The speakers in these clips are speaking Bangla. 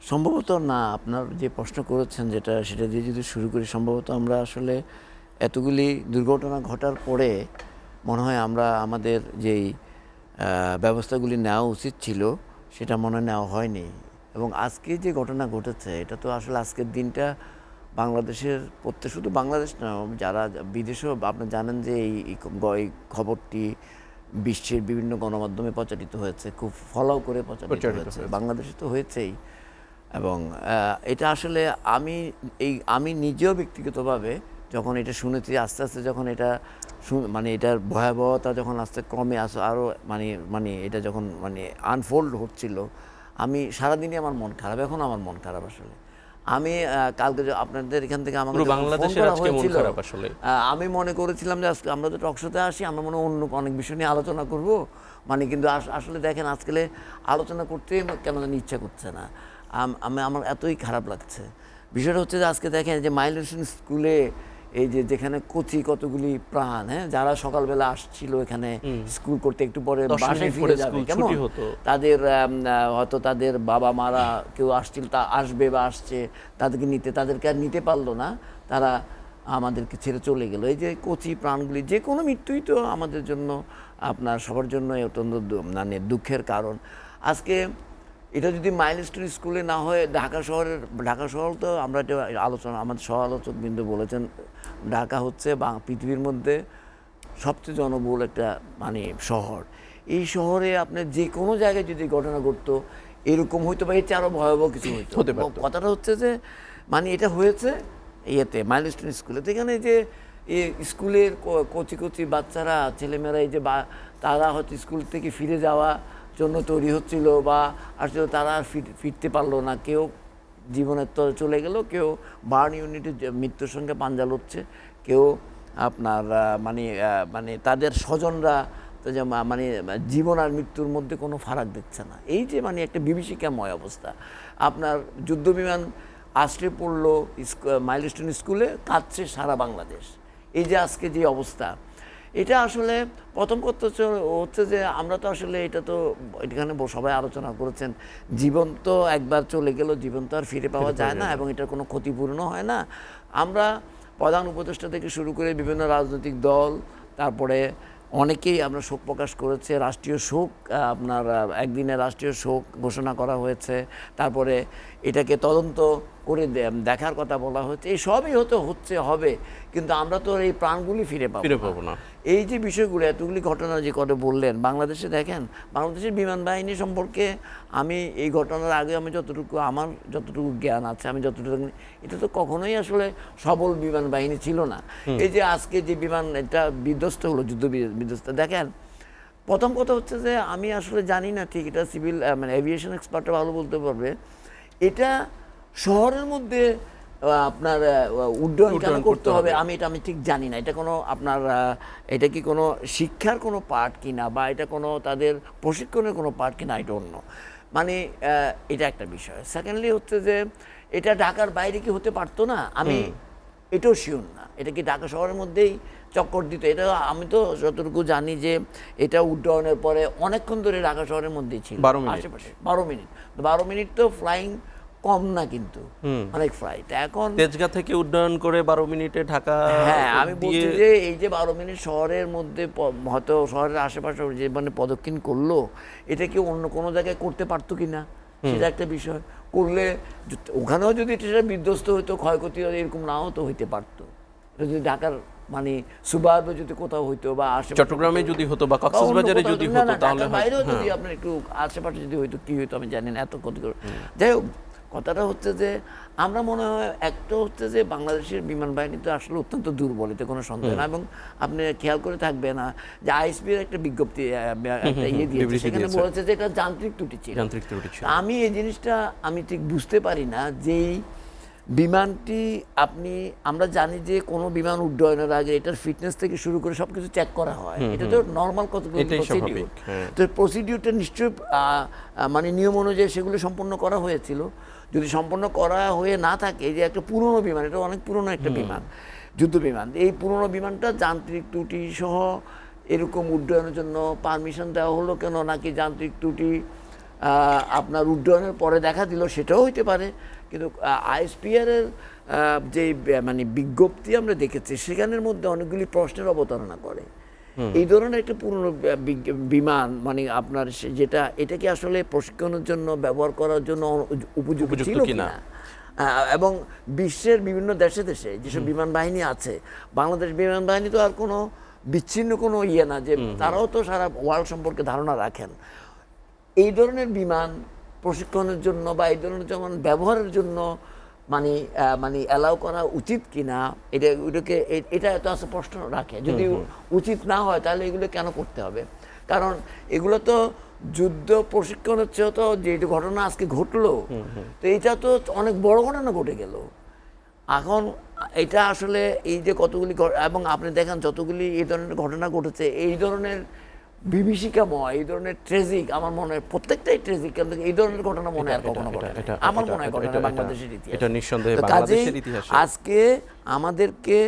সম্ভবত না, আপনার যে প্রশ্ন করেছেন সেটা দিয়ে যদি শুরু করি, সম্ভবত আমরা আসলে এতগুলি দুর্ঘটনা ঘটার পরে মনে হয় আমরা আমাদের যেই ব্যবস্থাগুলি নেওয়া উচিত ছিল সেটা মনে হয় নেওয়া হয়নি। এবং আজকে যে ঘটনা ঘটেছে এটা তো আসলে আজকের দিনটা বাংলাদেশের শুধু বাংলাদেশ না, যারা বিদেশেও আপনারা জানেন যে এই খবরটি বিশ্বের বিভিন্ন গণমাধ্যমে প্রচারিত হয়েছে, খুব ফলো করে প্রচারিত হয়েছে, বাংলাদেশে তো হয়েছেই। এবং এটা আসলে আমি নিজেও ব্যক্তিগতভাবে যখন এটা শুনেছি, আস্তে আস্তে যখন এটা মানে এটার ভয়াবহতা যখন আস্তে ক্রমে আরও মানে এটা যখন আনফোল্ড হচ্ছিল, আমি সারাদিনই আমার মন খারাপ, এখন আমার মন খারাপ আসলে। আমি কালকে আপনাদের এখান থেকে আমাকে আমি মনে করেছিলাম যে আজকে আমরা তো টকশোতে আসি, আমরা মনে অন্য অনেক বিষয় নিয়ে আলোচনা করব, কিন্তু আসলে দেখেন আজকাল আলোচনা করতে কেন জানি ইচ্ছা করছে না। আমার এতই খারাপ লাগছে। বিষয়টা হচ্ছে যে আজকে দেখেন যে মাইলস্টোন স্কুলে এই যেখানে কতগুলি প্রাণ, যারা সকালবেলা আসছিল এখানে স্কুল করতে, একটু পরে বাসায় ফিরে যাবে, কেমন তাদের হয়তো তাদের বাবা মারা কেউ আসছিল, তা আসবে বা আসছে, তাদেরকে আর নিতে পারলো না, তারা আমাদেরকে ছেড়ে চলে গেল। এই যে প্রাণগুলি, যে কোনো মৃত্যুই তো আমাদের জন্য আপনার সবার জন্য অত্যন্ত দুঃখের কারণ। আজকে এটা যদি মাইলস্টোন স্কুলে না হয়ে ঢাকা শহর তো আমরা এটা আলোচনা, আমাদের সহ আলোচক বিন্দু বলেছেন, ঢাকা হচ্ছে পৃথিবীর মধ্যে সবচেয়ে জনবহুল একটা শহর। এই শহরে আপনার যে কোনো জায়গায় যদি ঘটনা ঘটতো এরকম হইতো বা এর চেয়ে আরও ভয়াবহ কিছু হইতো। কথাটা হচ্ছে যে এটা হয়েছে মাইলস্টোন স্কুলে। তো এখানে যে স্কুলের কচি বাচ্চারা, ছেলেমেয়েরা, এই যে তারা হয়তো স্কুল থেকে ফিরে যাওয়া জন্য তৈরি হচ্ছিল বা আসলে তারা আর ফিরতে পারলো না, কেউ জীবনের তরে চলে গেল, কেউ বার্ন ইউনিটে মৃত্যুর সঙ্গে পাঞ্জা লড়ছে, কেউ আপনার তাদের স্বজনরা জীবন আর মৃত্যুর মধ্যে কোনো ফারাক দেখছে না। এই যে একটা বিভীষিকাময় অবস্থা। আপনার যুদ্ধবিমান আশ্রয় পড়লো মাইলস্টোন স্কুলে, কাঁদছে সারা বাংলাদেশ। এই যে আজকে যে অবস্থা, এটা আসলে প্রথম কথা হচ্ছে যে আমরা তো আসলে এখানে সবাই আলোচনা করেছেন, জীবন তো একবার চলে গেল, জীবন তো আর ফিরে পাওয়া যায় না এবং এটার কোনো ক্ষতিপূর্ণ হয় না। আমরা প্রধান উপদেষ্টা থেকে শুরু করে বিভিন্ন রাজনৈতিক দল, তারপরে অনেকেই আমরা শোক প্রকাশ করেছে, রাষ্ট্রীয় শোক, আপনার একদিনের রাষ্ট্রীয় শোক ঘোষণা করা হয়েছে, তারপরে এটাকে তদন্ত করে দেখার কথা বলা হচ্ছে। এই সবই হবে, কিন্তু আমরা তো এই প্রাণগুলি ফিরে পাবো না। এই যে বিষয়গুলো, এতগুলি ঘটনা যে কথা বললেন, বাংলাদেশে দেখেন, বাংলাদেশের বিমান বাহিনী সম্পর্কে আমি এই ঘটনার আগে আমার যতটুকু জ্ঞান আছে, আমি যতটুকু, এটা তো কখনোই আসলে সবল বিমান বাহিনী ছিল না। এই যে আজকে যে বিমান এটা বিধ্বস্ত হলো, যুদ্ধ বিধ্বস্ত, দেখেন প্রথম কথা হচ্ছে যে আমি আসলে জানি না ঠিক, এটা সিভিল এভিয়েশন এক্সপার্টরা ভালো বলতে পারবে, এটা শহরের মধ্যে আপনার উড্ডয়ন কেন করতে হবে, আমি ঠিক জানি না। এটা কোনো আপনার এটা কি কোনো শিক্ষার কোনো পার্ট কিনা, বা এটা কোনো তাদের প্রশিক্ষণের কোনো পার্ট কিনা, আই ডোন্ট নো। এটা একটা বিষয়। সেকেন্ডলি হচ্ছে যে এটা ঢাকার বাইরে কি হতে পারতো না, আমি এটাও শিওর না। এটা কি ঢাকা শহরের মধ্যেই চক্কর দিত? এটা আমি তো যতটুকু জানি যে এটা উড্ডয়নের পরে অনেকক্ষণ ধরে ঢাকা শহরের মধ্যেই ছিল, আশেপাশে 12 মিনিট তো ফ্লাইং কম না, কিন্তু অনেক ফ্লাইট। এখন তেজগাঁ থেকে উড্ডয়ন করে 12 মিনিটে ঢাকা, হ্যাঁ আমি বলছি যে এই যে 12 মিনিট শহরের মধ্যে, হয়তো শহরের আশেপাশে যে প্রদক্ষিণ করলো, এটা কি অন্য কোনো জায়গায় করতে পারতো কিনা, সেটা একটা বিষয়। করলে ওখানেও যদি এটা বিধ্বস্ত হইতো, ক্ষয়ক্ষতি এরকম নাও তো হইতে পারতো। এটা যদি ঢাকার সুবাবে যদি কোথাও হইতো, বা চট্টগ্রামে যদি হতো, বা কক্সবাজারে যদি হতো, তাহলে বাইরেও যদি আপনার একটু আশেপাশে যদি হইতো, কি হইতো আমি জানি না, এত ক্ষতি করে। যাই হোক, কথাটা হচ্ছে যে আমরা মনে হয় একটা হচ্ছে যে বাংলাদেশের বিমান বাহিনী তো আসলে অত্যন্ত দুর্বল, এতে কোনো সন্দেহ না। এবং আপনি খেয়াল করে থাকবে না যে আইএসপির একটা বিজ্ঞপ্তি দিয়েছে, সেখানে বলেছে যে এটা যান্ত্রিক ত্রুটি ছিল। আমি এই জিনিসটা আমি ঠিক বুঝতে পারি না, যেই বিমানটি আমরা জানি যে কোনো বিমান উড্ডয়নের আগে এটার ফিটনেস থেকে শুরু করে সবকিছু চেক করা হয়, এটা তো নর্মাল কতগুলো প্রসিডিউর। তো প্রসিডিউরটা নিশ্চয়ই নিয়ম অনুযায়ী সেগুলো সম্পন্ন করা হয়েছিল। যদি সম্পন্ন করা হয়ে না থাকে, যে একটা পুরনো বিমান, এটা অনেক পুরনো একটা বিমান, যুদ্ধ বিমান, এই পুরনো বিমানটা যান্ত্রিক ত্রুটি সহ এরকম উড্ডয়নের জন্য পারমিশন দেওয়া হলো কেন, নাকি যান্ত্রিক ত্রুটি আপনার উড্ডয়নের পরে দেখা দিল, সেটাও হইতে পারে। কিন্তু আইএসপিআর এর যে মানে বিজ্ঞপ্তি আমরা দেখেছি, সেখানের মধ্যে অনেকগুলি প্রশ্নের অবতারণা করে। এই ধরনের একটা পুরনো বিমান মানে আপনার যেটা, এটা কি আসলে প্রশিক্ষণের জন্য ব্যবহার করার জন্য উপযুক্ত ছিল কিনা, এবং বিশ্বের বিভিন্ন দেশে দেশে যেসব বিমান বাহিনী আছে, বাংলাদেশ বিমান বাহিনী তো আর কোনো বিচ্ছিন্ন কোনো ইয়ে না, যে তারাও তো সারা ওয়ার্ল্ড সম্পর্কে ধারণা রাখেন। এই ধরনের বিমান প্রশিক্ষণের জন্য বা এই ধরনের যেমন ব্যবহারের জন্য মানে মানে অ্যালাউ করা উচিত কিনা, এটা এত আছে প্রশ্ন রাখে। যদি উচিত না হয় তাহলে এগুলো কেন করতে হবে? কারণ এগুলো তো যুদ্ধ প্রশিক্ষণের চেয়েও তো যে ঘটনা আজকে ঘটলো, তো এটা তো অনেক বড় ঘটনা ঘটে গেল। এখন এটা আসলে এই যে কতগুলি, এবং আপনি দেখেন যতগুলি এই ধরনের ঘটনা ঘটেছে, এই ধরনের বিভীষিকাময়, এই ধরনের ট্রেজিক, আমার মনে হয় প্রত্যেকটাই ট্রেজিক, কিন্তু এই ধরনের ঘটনা মনে হয় কখনো ঘটে না। আমার মনে হয় ঘটনা বাংলাদেশের ইতিহাস, এটা নিঃসন্দেহে বাংলাদেশের ইতিহাসে। আজকে আমাদেরকে,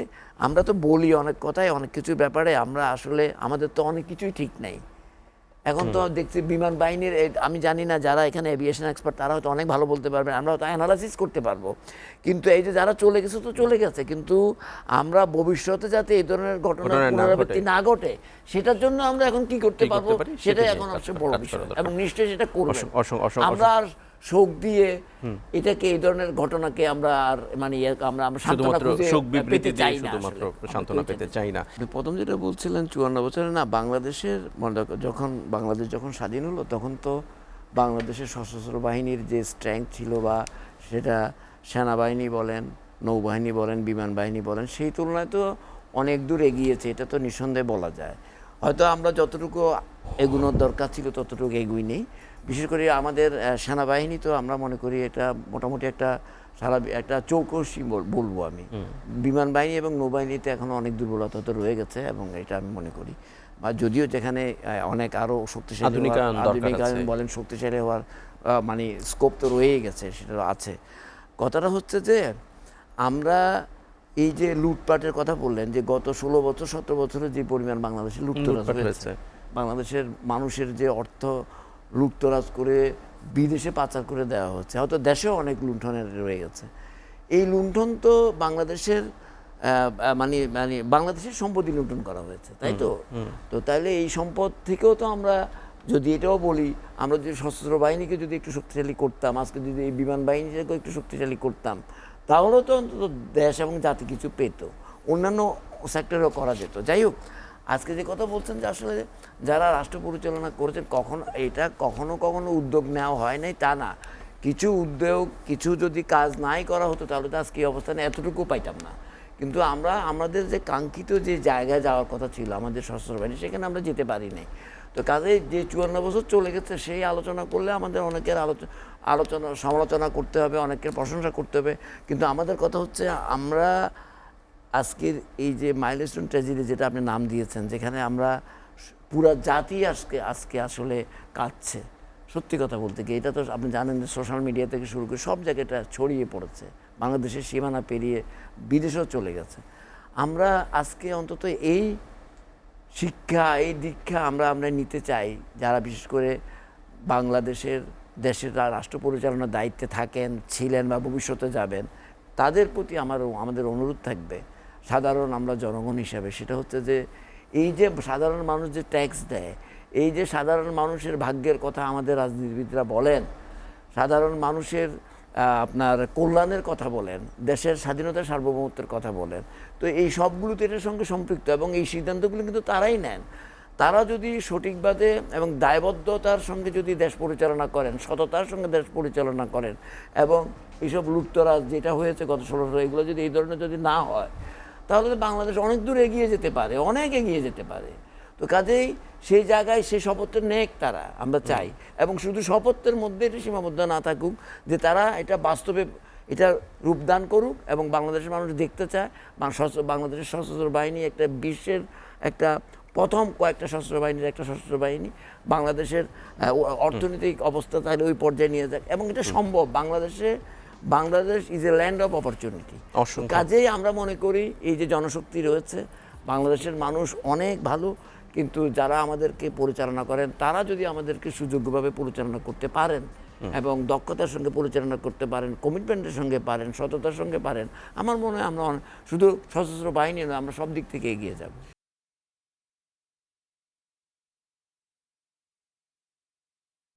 আমরা তো বলি অনেক কথাই, অনেক কিছুর ব্যাপারে আমরা আসলে আমাদের তো অনেক কিছুই ঠিক নেই। এখন তো দেখছি বিমান বাহিনীর, আমি জানি না যারা এখানে এভিয়েশন এক্সপার্ট তারা হয়তো অনেক ভালো বলতে পারবেন, আমরা হয়তো অ্যানালাইসিস করতে পারবো, কিন্তু এই যে যারা চলে গেছে তো চলে গেছে, কিন্তু আমরা ভবিষ্যতে যাতে এই ধরনের ঘটনার পুনরাবৃত্তি না ঘটে সেটার জন্য আমরা এখন কি করতে পারবো, সেটাই এখন সবচেয়ে বড় বিষয়, এবং নিশ্চয়ই সেটা করব। আমরা আর শোক দিয়ে এটাকে, এই ধরনের ঘটনাকে আমরা আর মানে আমরা সান্ত্বনা পেতে চাই না, শুধুমাত্র সান্ত্বনা পেতে চাই না। প্রথম যেটা বলছিলেন 54 বছরে না, বাংলাদেশের বাংলাদেশ যখন স্বাধীন হলো, তখন তো বাংলাদেশের সশস্ত্র বাহিনীর যে স্ট্রেংথ ছিল, বা সেটা সেনাবাহিনী বলেন, নৌবাহিনী বলেন, বিমান বাহিনী বলেন, সেই তুলনায় তো অনেক দূর এগিয়েছে, এটা তো নিঃসন্দেহে বলা যায়। হয়তো আমরা যতটুকু এগুনোর দরকার ছিল ততটুকু এগুই নেই। বিশেষ করে আমাদের সেনাবাহিনী তো আমরা মনে করি এটা মোটামুটি একটা চৌকসি বলবো আমি। বিমান বাহিনী এবং নৌবাহিনীতে এখনো অনেক দুর্বলতা তো রয়ে গেছে, এবং এটা আমি মনে করি, বা যদিও যেখানে অনেক আরো শক্তিশালী আধুনিকায়ন বলেন, শক্তিশালী হওয়ার মানে স্কোপ তো রয়েই গেছে, সেটা আছে। কথাটা হচ্ছে যে আমরা এই যে লুটপাটের কথা বললেন, যে গত 16 বছর 17 বছরে যে পরিমাণ বাংলাদেশে লুটতরাজ হয়েছে, বাংলাদেশের মানুষের যে অর্থ লুটতরাজ করে বিদেশে পাচার করে দেওয়া হচ্ছে, হয়তো দেশেও অনেক লুণ্ঠনের রয়ে গেছে। এই লুণ্ঠন তো বাংলাদেশের মানে মানে বাংলাদেশের সম্পত্তি লুণ্ঠন করা হয়েছে, তাই তো? তো তাহলে এই সম্পদ থেকেও তো আমরা যদি এটাও বলি, আমরা যদি সশস্ত্র বাহিনীকে যদি একটু শক্তিশালী করতাম, আজকে যদি এই বিমান বাহিনীকে একটু শক্তিশালী করতাম, তাহলেও তো অন্তত দেশ এবং জাতি কিছু পেত, অন্যান্য সেক্টরেও করা যেত। যাই হোক, আজকে যে কথা বলছেন যে আসলে যারা রাষ্ট্র পরিচালনা করেছেন, কখনো কখনো উদ্যোগ নেওয়া হয় নাই তা না, কিছু উদ্যোগ, কিছু যদি কাজ নাই করা হতো তাহলে তো আজকে এই অবস্থানে এতটুকু পাইতাম না। কিন্তু আমাদের যে কাঙ্ক্ষিত যে জায়গায় যাওয়ার কথা ছিল আমাদের সশস্ত্র বাহিনী, সেখানে আমরা যেতে পারি নাই। তো কাজে যে 54 বছর চলে গেছে, সেই আলোচনা করলে আমাদের অনেকের সমালোচনা করতে হবে, অনেকের প্রশংসা করতে হবে, কিন্তু আমাদের কথা হচ্ছে আমরা আজকের এই যে মাইলস্টোন ট্র্যাজেডি, যেটা আপনি নাম দিয়েছেন, যেখানে আমরা পুরা জাতি আজকে আসলে কাঁদছে, সত্যি কথা বলতে কি, এটা তো আপনি জানেন যে সোশ্যাল মিডিয়া থেকে শুরু করে সব জায়গাটা ছড়িয়ে পড়েছে, বাংলাদেশের সীমানা পেরিয়ে বিদেশেও চলে গেছে। আমরা আজকে অন্তত এই শিক্ষা, এই দীক্ষা আমরা নিতে চাই, যারা বিশেষ করে দেশের রাষ্ট্র পরিচালনার দায়িত্বে থাকেন, ছিলেন বা ভবিষ্যতে যাবেন, তাদের প্রতি আমাদের অনুরোধ থাকবে সাধারণ আমরা জনগণ হিসাবে, সেটা হচ্ছে যে এই যে সাধারণ মানুষ যে ট্যাক্স দেয়, এই যে সাধারণ মানুষের ভাগ্যের কথা আমাদের রাজনীতিবিদরা বলেন, সাধারণ মানুষের আপনার কল্যাণের কথা বলেন, দেশের স্বাধীনতার সার্বভৌমত্বের কথা বলেন, তো এই সবগুলো তো এটার সঙ্গে সম্পৃক্ত, এবং এই সিদ্ধান্তগুলো কিন্তু তারাই নেন। তারা যদি সঠিকভাবে এবং দায়বদ্ধতার সঙ্গে যদি দেশ পরিচালনা করেন, সততার সঙ্গে দেশ পরিচালনা করেন, এবং এইসব লুটতরাজ যেটা হয়েছে গত 16 বছর, এগুলো যদি এই ধরনের যদি না হয়, তাহলে বাংলাদেশ অনেক দূর এগিয়ে যেতে পারে, অনেক এগিয়ে যেতে পারে। তো কাজেই সেই জায়গায় সেই শপথের নেক তারা আমরা চাই, এবং শুধু শপথের মধ্যে এটা সীমাবদ্ধ না থাকুক, যে তারা এটা বাস্তবে এটা রূপদান করুক, এবং বাংলাদেশের মানুষ দেখতে চায় বাংলাদেশের সশস্ত্র বাহিনী একটা বিশ্বের একটা প্রথম কয়েকটা সশস্ত্র বাহিনীর একটা সশস্ত্র বাহিনী, বাংলাদেশের অর্থনৈতিক অবস্থা তাহলে ওই পর্যায়ে নিয়ে যাক, এবং এটা সম্ভব। Bangladesh is a land of opportunity. কাজেই আমরা মনে করি এই যে জনশক্তি রয়েছে, বাংলাদেশের মানুষ অনেক ভালো, কিন্তু যারা আমাদেরকে পরিচালনা করেন তারা যদি আমাদেরকে সুযোগ্যভাবে পরিচালনা করতে পারেন এবং দক্ষতার সঙ্গে পরিচালনা করতে পারেন, কমিটমেন্টের সঙ্গে পারেন, সততার সঙ্গে পারেন, আমার মনে হয় আমরা শুধু সশস্ত্র বাহিনী নয়, আমরা সব দিক থেকে এগিয়ে যাব।